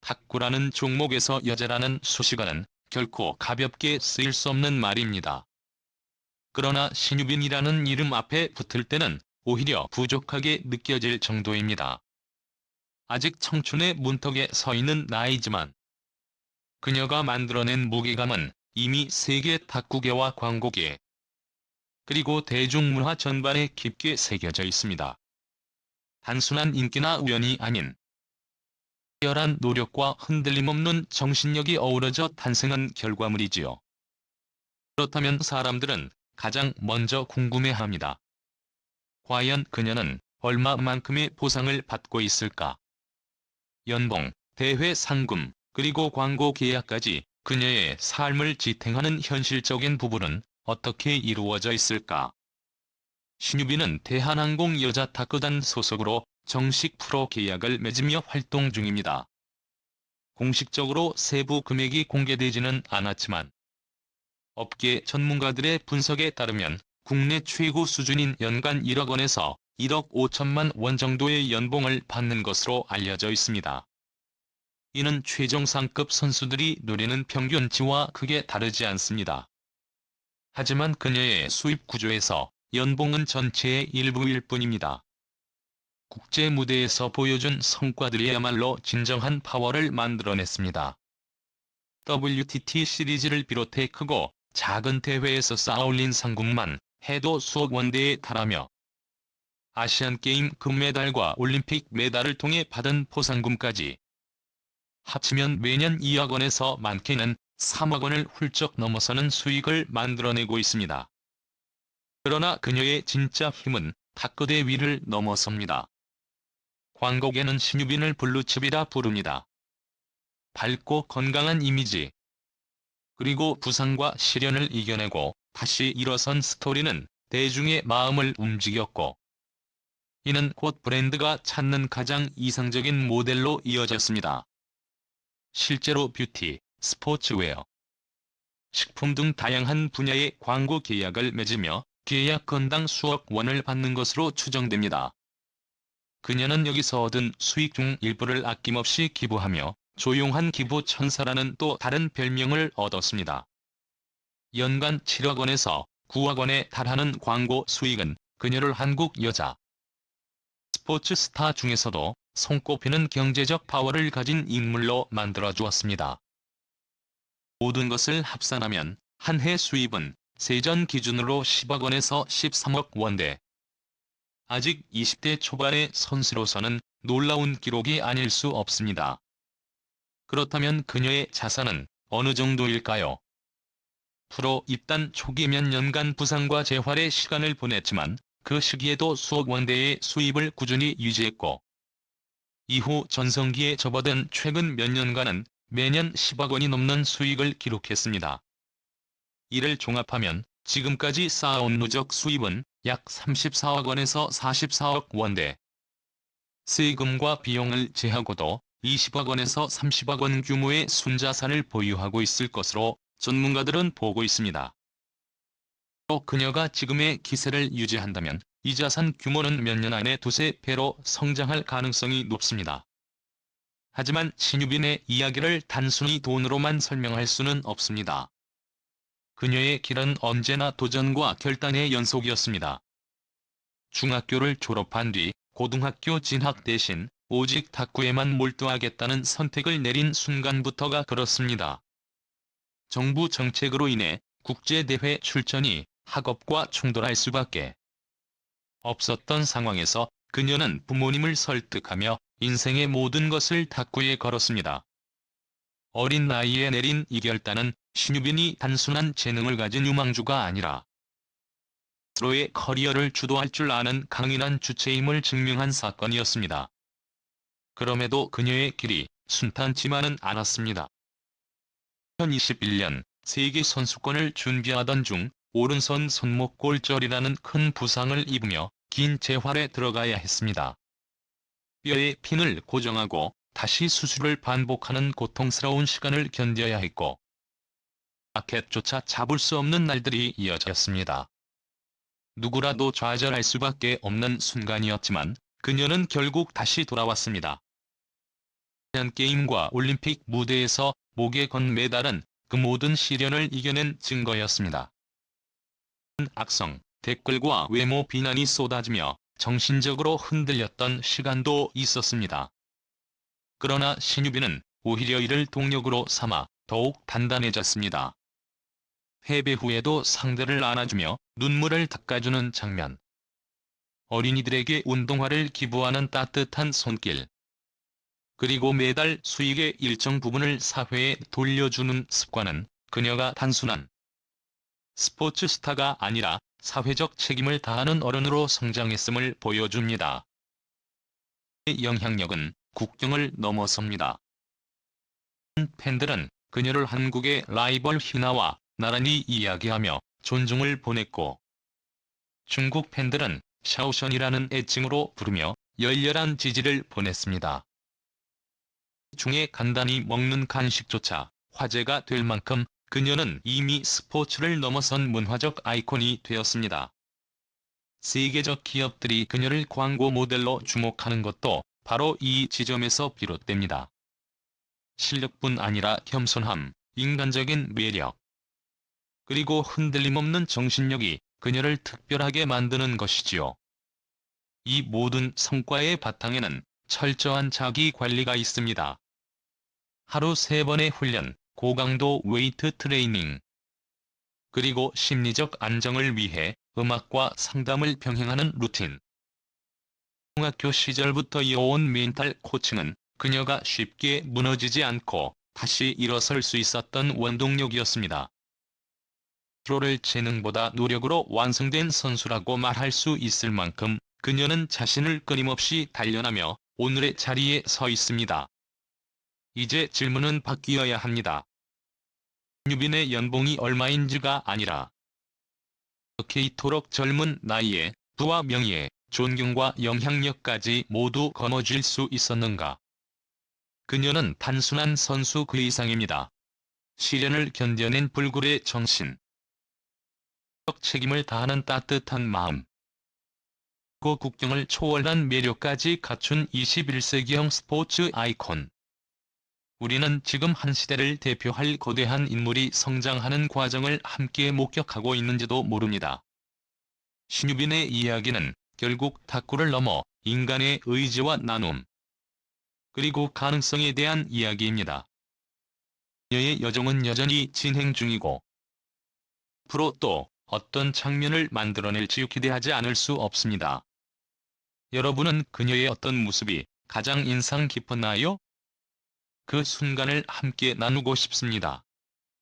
탁구라는 종목에서 여자라는 수식어는 결코 가볍게 쓰일 수 없는 말입니다. 그러나 신유빈이라는 이름 앞에 붙을 때는 오히려 부족하게 느껴질 정도입니다. 아직 청춘의 문턱에 서 있는 나이지만 그녀가 만들어낸 무게감은 이미 세계 탁구계와 광고계 그리고 대중문화 전반에 깊게 새겨져 있습니다. 단순한 인기나 우연이 아닌 치열한 노력과 흔들림 없는 정신력이 어우러져 탄생한 결과물이지요. 그렇다면 사람들은 가장 먼저 궁금해합니다. 과연 그녀는 얼마만큼의 보상을 받고 있을까? 연봉, 대회 상금, 그리고 광고 계약까지 그녀의 삶을 지탱하는 현실적인 부분은 어떻게 이루어져 있을까? 신유빈은 대한항공 여자탁구단 소속으로 정식 프로 계약을 맺으며 활동 중입니다. 공식적으로 세부 금액이 공개되지는 않았지만 업계 전문가들의 분석에 따르면 국내 최고 수준인 연간 1억 원에서 1억 5천만 원 정도의 연봉을 받는 것으로 알려져 있습니다. 이는 최정상급 선수들이 누리는 평균치와 크게 다르지 않습니다. 하지만 그녀의 수입 구조에서 연봉은 전체의 일부일 뿐입니다. 국제 무대에서 보여준 성과들이야말로 진정한 파워를 만들어냈습니다. WTT 시리즈를 비롯해 크고 작은 대회에서 쌓아올린 상금만 해도 수억 원대에 달하며 아시안게임 금메달과 올림픽 메달을 통해 받은 포상금까지 합치면 매년 2억 원에서 많게는 3억 원을 훌쩍 넘어서는 수익을 만들어내고 있습니다. 그러나 그녀의 진짜 힘은 탁구대 위를 넘어섭니다. 광고계는 신유빈을 블루칩이라 부릅니다. 밝고 건강한 이미지, 그리고 부상과 시련을 이겨내고 다시 일어선 스토리는 대중의 마음을 움직였고 이는 곧 브랜드가 찾는 가장 이상적인 모델로 이어졌습니다. 실제로 뷰티, 스포츠웨어, 식품 등 다양한 분야의 광고 계약을 맺으며 계약 건당 수억 원을 받는 것으로 추정됩니다. 그녀는 여기서 얻은 수익 중 일부를 아낌없이 기부하며 조용한 기부 천사라는 또 다른 별명을 얻었습니다. 연간 7억 원에서 9억 원에 달하는 광고 수익은 그녀를 한국 여자 스포츠 스타 중에서도 손꼽히는 경제적 파워를 가진 인물로 만들어 주었습니다. 모든 것을 합산하면 한 해 수입은 세전 기준으로 10억 원에서 13억 원대. 아직 20대 초반의 선수로서는 놀라운 기록이 아닐 수 없습니다. 그렇다면 그녀의 자산은 어느 정도일까요? 프로 입단 초기 몇 년간 부상과 재활의 시간을 보냈지만 그 시기에도 수억 원대의 수입을 꾸준히 유지했고 이후 전성기에 접어든 최근 몇 년간은 매년 10억 원이 넘는 수익을 기록했습니다. 이를 종합하면 지금까지 쌓아온 누적 수입은 약 34억 원에서 44억 원대. 세금과 비용을 제하고도 20억 원에서 30억 원 규모의 순자산을 보유하고 있을 것으로 전문가들은 보고 있습니다. 또 그녀가 지금의 기세를 유지한다면 이 자산 규모는 몇 년 안에 두세 배로 성장할 가능성이 높습니다. 하지만 신유빈의 이야기를 단순히 돈으로만 설명할 수는 없습니다. 그녀의 길은 언제나 도전과 결단의 연속이었습니다. 중학교를 졸업한 뒤 고등학교 진학 대신 오직 탁구에만 몰두하겠다는 선택을 내린 순간부터가 그렇습니다. 정부 정책으로 인해 국제대회 출전이 학업과 충돌할 수밖에 없었던 상황에서 그녀는 부모님을 설득하며 인생의 모든 것을 탁구에 걸었습니다. 어린 나이에 내린 이 결단은 신유빈이 단순한 재능을 가진 유망주가 아니라 스스로의 커리어를 주도할 줄 아는 강인한 주체임을 증명한 사건이었습니다. 그럼에도 그녀의 길이 순탄치만은 않았습니다. 2021년 세계 선수권을 준비하던 중 오른손 손목 골절이라는 큰 부상을 입으며 긴 재활에 들어가야 했습니다. 뼈에 핀을 고정하고 다시 수술을 반복하는 고통스러운 시간을 견뎌야 했고 라켓조차 잡을 수 없는 날들이 이어졌습니다. 누구라도 좌절할 수밖에 없는 순간이었지만 그녀는 결국 다시 돌아왔습니다. 게임과 올림픽 무대에서 목에 건 메달은 그 모든 시련을 이겨낸 증거였습니다. 악성, 댓글과 외모 비난이 쏟아지며 정신적으로 흔들렸던 시간도 있었습니다. 그러나 신유빈은 오히려 이를 동력으로 삼아 더욱 단단해졌습니다. 패배 후에도 상대를 안아주며 눈물을 닦아주는 장면. 어린이들에게 운동화를 기부하는 따뜻한 손길. 그리고 매달 수익의 일정 부분을 사회에 돌려주는 습관은 그녀가 단순한 스포츠 스타가 아니라 사회적 책임을 다하는 어른으로 성장했음을 보여줍니다. 그의 영향력은 국경을 넘어섭니다. 팬들은 그녀를 한국의 라이벌 희나와 나란히 이야기하며 존중을 보냈고, 중국 팬들은 샤오션이라는 애칭으로 부르며 열렬한 지지를 보냈습니다. 중에 간단히 먹는 간식조차 화제가 될 만큼 그녀는 이미 스포츠를 넘어선 문화적 아이콘이 되었습니다. 세계적 기업들이 그녀를 광고 모델로 주목하는 것도 바로 이 지점에서 비롯됩니다. 실력뿐 아니라 겸손함, 인간적인 매력, 그리고 흔들림 없는 정신력이 그녀를 특별하게 만드는 것이지요. 이 모든 성과의 바탕에는 철저한 자기 관리가 있습니다. 하루 3번의 훈련, 고강도 웨이트 트레이닝, 그리고 심리적 안정을 위해 음악과 상담을 병행하는 루틴. 중학교 시절부터 이어온 멘탈 코칭은 그녀가 쉽게 무너지지 않고 다시 일어설 수 있었던 원동력이었습니다. 프로를 재능보다 노력으로 완성된 선수라고 말할 수 있을 만큼 그녀는 자신을 끊임없이 단련하며 오늘의 자리에 서 있습니다. 이제 질문은 바뀌어야 합니다. 신유빈의 연봉이 얼마인지가 아니라 어떻게 이토록 젊은 나이에 부와 명예, 존경과 영향력까지 모두 거머쥘 수 있었는가? 그녀는 단순한 선수 그 이상입니다. 시련을 견뎌낸 불굴의 정신, 책임을 다하는 따뜻한 마음, 그 국경을 초월한 매력까지 갖춘 21세기형 스포츠 아이콘. 우리는 지금 한 시대를 대표할 거대한 인물이 성장하는 과정을 함께 목격하고 있는지도 모릅니다. 신유빈의 이야기는 결국 탁구를 넘어 인간의 의지와 나눔, 그리고 가능성에 대한 이야기입니다. 그녀의 여정은 여전히 진행 중이고, 앞으로 또 어떤 장면을 만들어낼지 기대하지 않을 수 없습니다. 여러분은 그녀의 어떤 모습이 가장 인상 깊었나요? 그 순간을 함께 나누고 싶습니다.